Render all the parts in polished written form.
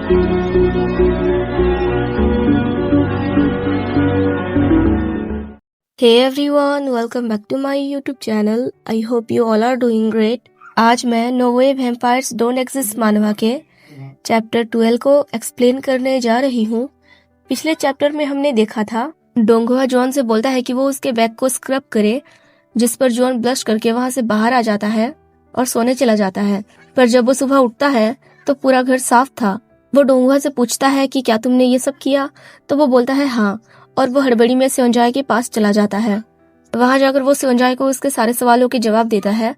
Hey everyone, welcome back to my YouTube channel. I hope you all are doing great. आज मैं no way vampires don't exist मानवा के chapter 12 को explain करने जा रही हूँ। पिछले चैप्टर में हमने देखा था डोंगहुआ जॉन से बोलता है कि वो उसके बैग को स्क्रब करे, जिस पर जॉन ब्लश करके वहाँ से बाहर आ जाता है और सोने चला जाता है। पर जब वो सुबह उठता है तो पूरा घर साफ था। वो डोंगहुआ से पूछता है कि क्या तुमने ये सब किया, तो वो बोलता है हाँ, और वो हड़बड़ी में सेओंजाई के पास चला जाता है। वहां जाकर वो सेओंजाई को उसके सारे सवालों के जवाब देता है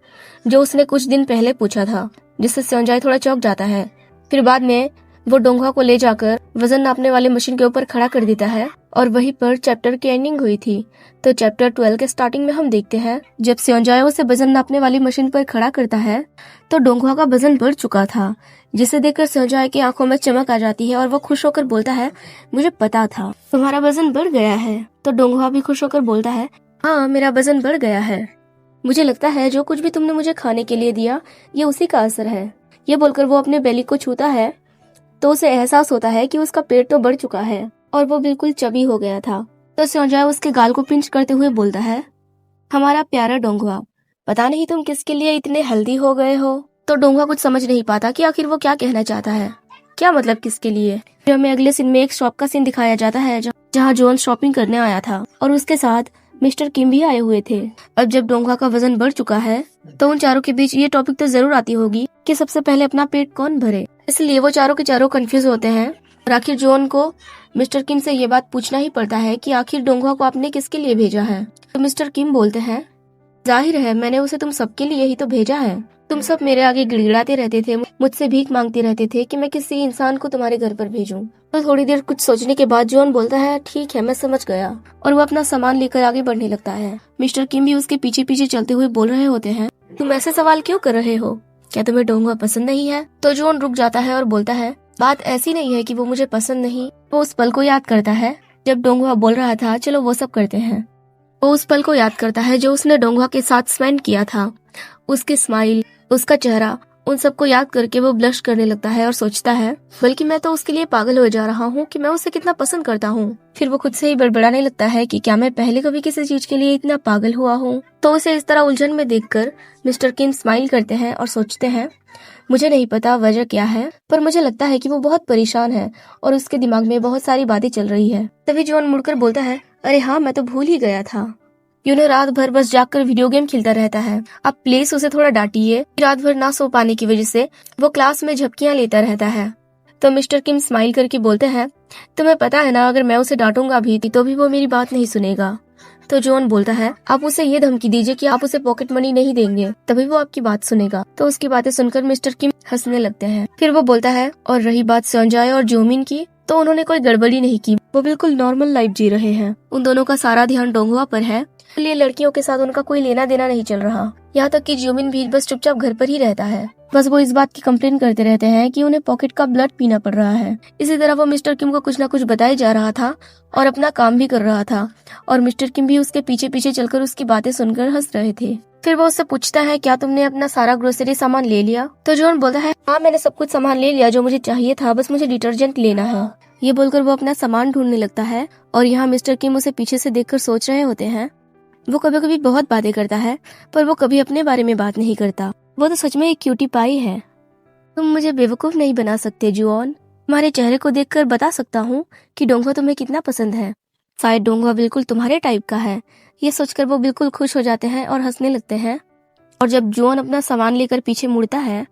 जो उसने कुछ दिन पहले पूछा था, जिससे सेओंजाई थोड़ा चौंक जाता है। फिर बाद में वो डोंगहुआ को ले जाकर वजन नापने वाले मशीन के ऊपर खड़ा कर देता है और वहीं पर चैप्टर की एंडिंग हुई थी। तो चैप्टर 12 के स्टार्टिंग में हम देखते हैं जब सेओंजाई उसे वजन नापने वाली मशीन पर खड़ा करता है तो डोंगहुआ का वजन बढ़ चुका था, जिसे देखकर सेओंजाई की आंखों में चमक आ जाती है और वो खुश होकर बोलता है मुझे पता था तुम्हारा वजन बढ़ गया है। तो डोंगहुआ भी खुश होकर बोलता है हाँ, मेरा वजन बढ़ गया है। मुझे लगता है जो कुछ भी तुमने मुझे खाने के लिए दिया ये उसी का असर है। ये बोलकर वो अपने बेली को छूता है तो उसे एहसास होता है कि उसका पेट तो बढ़ चुका है और वो बिल्कुल चबी हो गया था। तो सेओंजाई उसके गाल को पिंच करते हुए बोलता है हमारा प्यारा डोंगहुआ, पता नहीं तुम किसके लिए इतने हेल्दी हो गए हो। तो डोंगहुआ कुछ समझ नहीं पाता कि आखिर वो क्या कहना चाहता है, क्या मतलब किसके लिए। फिर हमें अगले सीन में एक शॉप का सीन दिखाया जाता है जहाँ जॉन शॉपिंग करने आया था और उसके साथ मिस्टर किम भी आए हुए थे। अब जब डोंगहुआ का वजन बढ़ चुका है तो उन चारों के बीच ये टॉपिक तो जरूर आती होगी कि सबसे पहले अपना पेट कौन भरे। इसलिए वो चारों के चारों कंफ्यूज होते हैं और आखिर जॉन को मिस्टर किम से ये बात पूछना ही पड़ता है कि आखिर डोंगहुआ को आपने किसके लिए भेजा है। तो मिस्टर किम बोलते हैं जाहिर है मैंने उसे तुम सबके लिए ही तो भेजा है। तुम सब मेरे आगे गिड़गिड़ाते रहते थे, मुझसे भीख मांगते रहते थे कि मैं किसी इंसान को तुम्हारे घर पर भेजूं। तो थोड़ी देर कुछ सोचने के बाद जॉन बोलता है ठीक है, मैं समझ गया, और वो अपना सामान लेकर आगे बढ़ने लगता है। मिस्टर किम भी उसके पीछे पीछे चलते हुए बोल रहे होते हैं तुम ऐसे सवाल क्यों कर रहे हो, क्या तुम्हें डोंगहुआ पसंद नहीं है। तो जॉन रुक जाता है और बोलता है बात ऐसी नहीं है कि वो मुझे पसंद नहीं। वो उस पल को याद करता है जब डोंगहुआ बोल रहा था चलो वो सब करते हैं। वो उस पल को याद करता है जो उसने डोंगहुआ के साथ स्पेंड किया था, उसकी स्माइल, उसका चेहरा, उन सबको याद करके वो ब्लश करने लगता है और सोचता है बल्कि मैं तो उसके लिए पागल हो जा रहा हूँ कि मैं उसे कितना पसंद करता हूँ। फिर वो खुद से ही बड़बड़ाने लगता है कि क्या मैं पहले कभी किसी चीज के लिए इतना पागल हुआ हूँ। तो उसे इस तरह उलझन में देखकर मिस्टर किम स्माइल करते हैं और सोचते हैं मुझे नहीं पता वजह क्या है, पर मुझे लगता है कि वो बहुत परेशान है और उसके दिमाग में बहुत सारी बातें चल रही है। तभी जॉन मुड़कर बोलता है अरे हाँ, मैं तो भूल ही गया था, यूनो रात भर बस जाकर वीडियो गेम खेलता रहता है। आप प्लीज उसे थोड़ा डांटिए, रात भर ना सो पाने की वजह से वो क्लास में झपकियां लेता रहता है। तो मिस्टर किम स्माइल करके बोलते हैं तुम्हें पता है ना, अगर मैं उसे डांटूंगा भी तो भी वो मेरी बात नहीं सुनेगा। तो जॉन बोलता है आप उसे ये धमकी दीजिए कि आप उसे पॉकेट मनी नहीं देंगे, तभी वो आपकी बात सुनेगा। तो उसकी बातें सुनकर मिस्टर किम हंसने लगते हैं। फिर वो बोलता है और रही बात सेओंजाई और जोमिन की, तो उन्होंने कोई गड़बड़ी नहीं की, वो बिल्कुल नॉर्मल लाइफ जी रहे हैं। उन दोनों का सारा ध्यान डोंगहुआ पर है, इसलिए लड़कियों के साथ उनका कोई लेना देना नहीं चल रहा। यहाँ तक कि जोमिन भी बस चुपचाप घर पर ही रहता है। बस वो इस बात की कंप्लेन करते रहते हैं कि उन्हें पॉकेट का ब्लड पीना पड़ रहा है। इसी तरह वो मिस्टर किम को कुछ न कुछ बताए जा रहा था और अपना काम भी कर रहा था, और मिस्टर किम भी उसके पीछे पीछे चलकर उसकी बातें सुनकर हंस रहे थे। फिर वो उससे पूछता है क्या तुमने अपना सारा ग्रोसरी सामान ले लिया। तो जॉन बोलता है हाँ, मैंने सब कुछ सामान ले लिया जो मुझे चाहिए था, बस मुझे डिटर्जेंट लेना है। ये बोलकर वो अपना सामान ढूंढने लगता है और यहाँ मिस्टर किम उसे पीछे से देखकर सोच रहे होते हैं वो कभी कभी बहुत बातें करता है पर वो कभी अपने बारे में बात नहीं करता। वो तो सच में एक क्यूटी पाई है। तुम मुझे बेवकूफ नहीं बना सकते जॉन, तुम्हारे चेहरे को देखकर बता सकता हूँ कि डोंगहुआ तुम्हें कितना पसंद है। शायद डोंगहुआ बिल्कुल तुम्हारे टाइप का है। ये सोचकर वो बिल्कुल खुश हो जाते हैं और हंसने लगते हैं। और जब जॉन अपना सामान लेकर पीछे मुड़ता है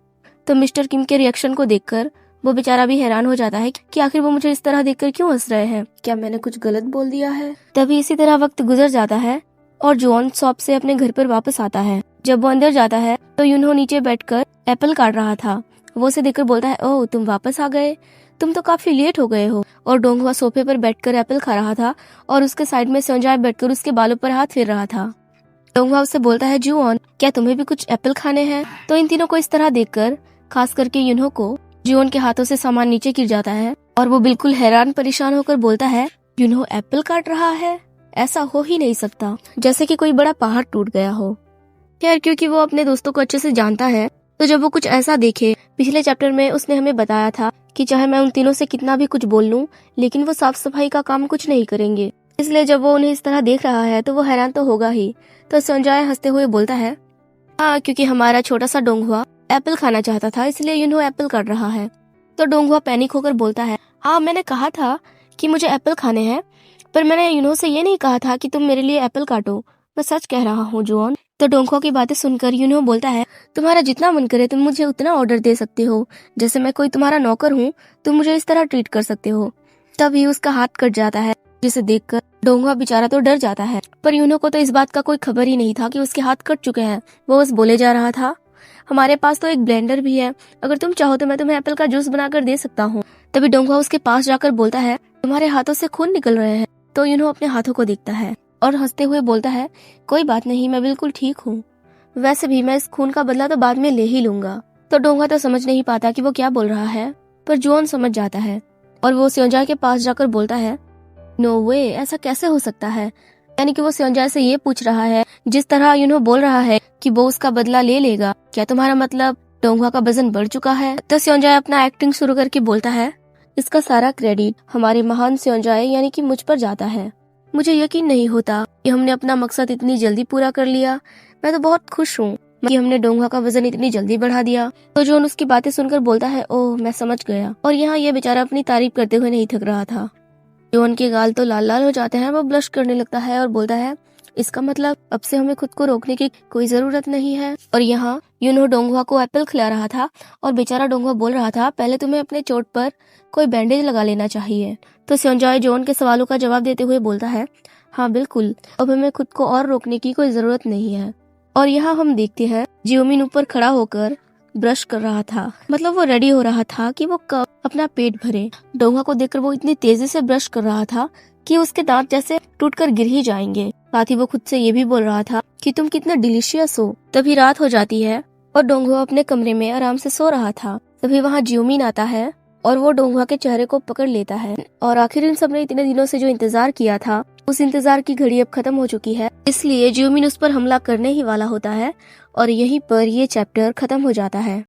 तो मिस्टर किम के रिएक्शन को देखकर वो बेचारा भी हैरान हो जाता है कि आखिर वो मुझे इस तरह देखकर क्यों हंस रहे हैं, क्या मैंने कुछ गलत बोल दिया है। तभी इसी तरह वक्त गुजर जाता है और जॉन शॉप से अपने घर पर वापस आता है। जब वो अंदर जाता है तो यूनो नीचे बैठकर एप्पल काट रहा था। वो उसे देखकर बोलता है ओह, तुम वापस आ गए, तुम तो काफी लेट हो गए हो। और डोंगहुआ सोफे पर बैठकर एप्पल खा रहा था और उसके साइड में सेओंजाई बैठकर उसके बालों पर हाथ फेर रहा था। डोंगहुआ उससे बोलता है जून, क्या तुम्हें भी कुछ एप्पल खाने हैं। तो इन तीनों को इस तरह देखकर खास करके यूनो को जून के हाथों से सामान नीचे गिर जाता है और वो बिल्कुल हैरान परेशान होकर बोलता है यूनो एप्पल काट रहा है, ऐसा हो ही नहीं सकता, जैसे कि कोई बड़ा पहाड़ टूट गया हो। खैर क्योंकि वो अपने दोस्तों को अच्छे से जानता है तो जब वो कुछ ऐसा देखे, पिछले चैप्टर में उसने हमें बताया था कि चाहे मैं उन तीनों से कितना भी कुछ बोल लूं, लेकिन वो साफ सफाई का काम कुछ नहीं करेंगे। इसलिए जब वो उन्हें इस तरह देख रहा है तो वो हैरान तो होगा ही। तो संजय हंसते हुए बोलता है, हाँ, क्योंकि हमारा छोटा सा डोंगुआ एप्पल खाना चाहता था, इसलिए एप्पल काट रहा है। तो डोंगुआ पैनिक होकर बोलता है, हाँ, मैंने कहा था कि मुझे एप्पल खाने हैं, पर मैंने से ये नहीं कहा था कि तुम मेरे लिए एप्पल काटो। मैं सच कह रहा हूँ जुआन। तो डोंगुआ की बातें सुनकर बोलता है, तुम्हारा जितना मन करे तुम मुझे उतना ऑर्डर दे सकते हो, जैसे मैं कोई तुम्हारा नौकर हूँ, तुम मुझे इस तरह ट्रीट कर सकते हो। तभी उसका हाथ कट जाता है, जिसे देखकर डोंगुआ बेचारा तो डर जाता है। पर यूनो को तो इस बात का कोई खबर ही नहीं था कि उसके हाथ कट चुके हैं। वो बस बोले जा रहा था, हमारे पास तो एक ब्लेंडर भी है, अगर तुम चाहो तो मैं तुम्हें एप्पल का जूस बनाकर दे सकता हूँ। तभी डोंगुआ उसके पास जाकर बोलता है, तुम्हारे हाथों से खून निकल रहे हैं। तो अपने हाथों को देखता है और हंसते हुए बोलता है, कोई बात नहीं, मैं बिल्कुल ठीक हूँ। वैसे भी मैं इस खून का बदला तो बाद में ले ही लूंगा। तो डोंगुआ तो समझ नहीं पाता कि वो क्या बोल रहा है, पर जुआन समझ जाता है और वो स्योंजाई के पास जाकर बोलता है, नो वे, ऐसा कैसे हो सकता है। यानी कि वो स्योंजाई से ये पूछ रहा है, जिस तरह बोल रहा है कि वो उसका बदला ले लेगा, क्या तुम्हारा मतलब डोंगुआ का वजन बढ़ चुका है। तो स्योंजाई अपना एक्टिंग शुरू करके बोलता है, इसका सारा क्रेडिट हमारे महान स्योंजाई यानी कि मुझ पर जाता है। मुझे यकीन नहीं होता कि हमने अपना मकसद इतनी जल्दी पूरा कर लिया। मैं तो बहुत खुश हूँ कि हमने डोंगुआ का वजन इतनी जल्दी बढ़ा दिया। तो जॉन उसकी बातें सुनकर बोलता है, ओह, मैं समझ गया। और यहाँ ये बेचारा अपनी तारीफ करते हुए नहीं थक रहा था। जॉन के गाल तो लाल लाल हो जाते हैं, वो ब्लश करने लगता है और बोलता है, इसका मतलब अब से हमें खुद को रोकने की कोई जरूरत नहीं है। और यहाँ डोंगुआ को एप्पल खिला रहा था और बेचारा डोंगुआ बोल रहा था, पहले तुम्हें अपने चोट पर कोई बैंडेज लगा लेना चाहिए। तो स्योंजाई जॉन के सवालों का जवाब देते हुए बोलता है, हाँ बिल्कुल, अब हमें खुद को और रोकने की कोई जरूरत नहीं है। और यहाँ हम देखते हैं जियोमिन ऊपर खड़ा होकर ब्रश कर रहा था, मतलब वो रेडी हो रहा था कि वो कब अपना पेट भरे। डोंगुआ को देखकर वो इतनी तेजी से ब्रश कर रहा था कि उसके दांत जैसे टूटकर गिर ही जाएंगे। साथ ही वो खुद से ये भी बोल रहा था कि तुम कितना डिलीशियस हो। तभी रात हो जाती है और डोंगुआ अपने कमरे में आराम से सो रहा था। तभी वहाँ जियोमिन आता है और वो डोंगुआ के चेहरे को पकड़ लेता है। और आखिर इन सबने इतने दिनों से जो इंतजार किया था, उस इंतजार की घड़ी अब खत्म हो चुकी है। इसलिए जियोमिन उस पर हमला करने ही वाला होता है और यहीं पर ये चैप्टर खत्म हो जाता है।